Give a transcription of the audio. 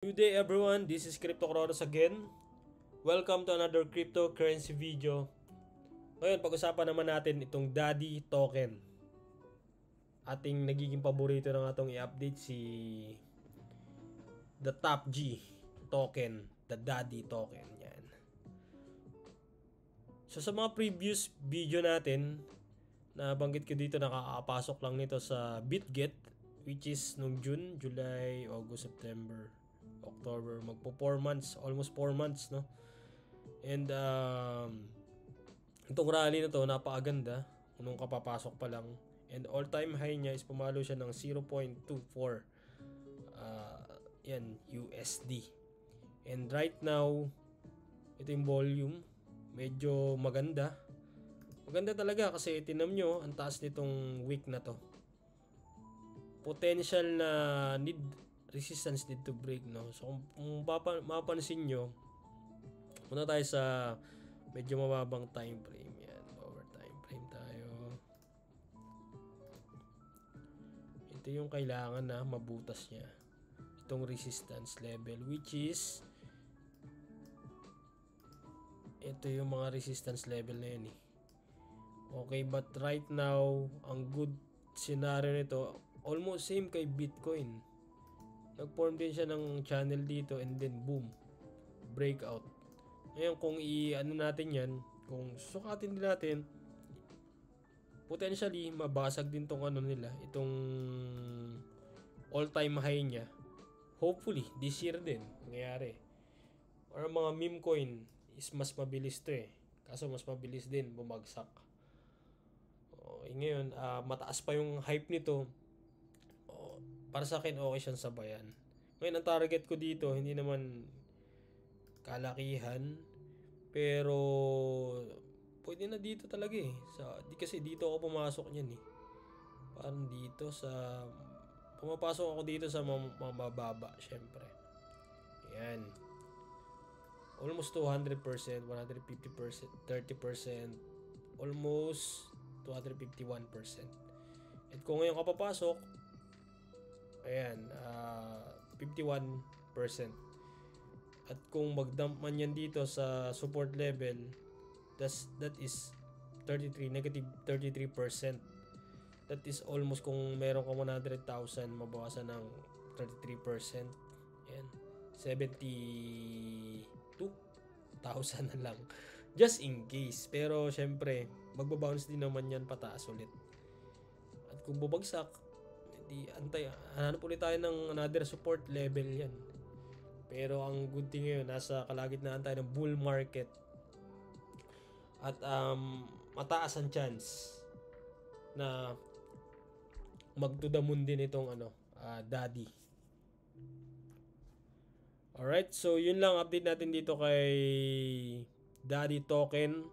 Good day everyone, this is CryptoCronos again. Welcome to another cryptocurrency video. Ngayon, pag-usapan naman natin itong Daddy token. Ating nagiging paborito na nga itong i-update si The Top G token, the Daddy token. Yan. So sa mga previous video natin, nabanggit ko dito nakakapasok lang nito sa BitGet, which is nung June, July, August, September, October, magpo 4 months, almost 4 months, no? And itong rally na to napakaganda nung kapapasok pa lang, and all time high niya is pumalo siya ng 0.24 yan USD. And right now ito yung volume, medyo maganda talaga kasi tinam nyo ang taas nitong week na to. Potential na resistance need to break, no? So kung mapapansin nyo, muna tayo sa medyo mababang time frame. Yan, over time frame tayo. Ito yung kailangan na mabutas niya, itong resistance level, which is ito yung mga resistance level na yun eh. Okay, but right now ang good scenario nito almost same kay Bitcoin. Nag-form din siya ng channel dito and then boom, breakout. Ngayon kung i-ano natin yan, kung sukatin din natin, potentially mabasag din tong ano nila, itong all-time high niya. Hopefully this year din nangyayari. Or mga meme coin is mas mabilis to eh, kaso mas mabilis din bumagsak. Ngayon mataas pa yung hype nito. Para sa akin okay siyang sabayan. Ngayon ang target ko dito hindi naman kalakihan, pero pwede na dito talaga eh. Kasi dito ako pumasok niyan eh. Parang dito sa pumapasok ako dito sa mababa syempre. Ayan. Almost 200%, 150%, 30%, almost 251%. At kung ngayon ka papasok, ayan, 51%. At kung mag-dump man yan dito sa support level, that is 33, negative 33%. That is almost, kung meron ka 100,000, mabawasan ng 33%. Ayan, 72,000 na lang. Just in case. Pero syempre, magbabounce din naman yan pataas ulit. At kung bubagsak, hanap ulit tayo ng another support level yan. Pero ang good thing ngayon, nasa kalagitnaan tayo ng bull market. At mataas ang chance na mag to the moon din itong Daddy. Alright, so yun lang update natin dito kay Daddy token.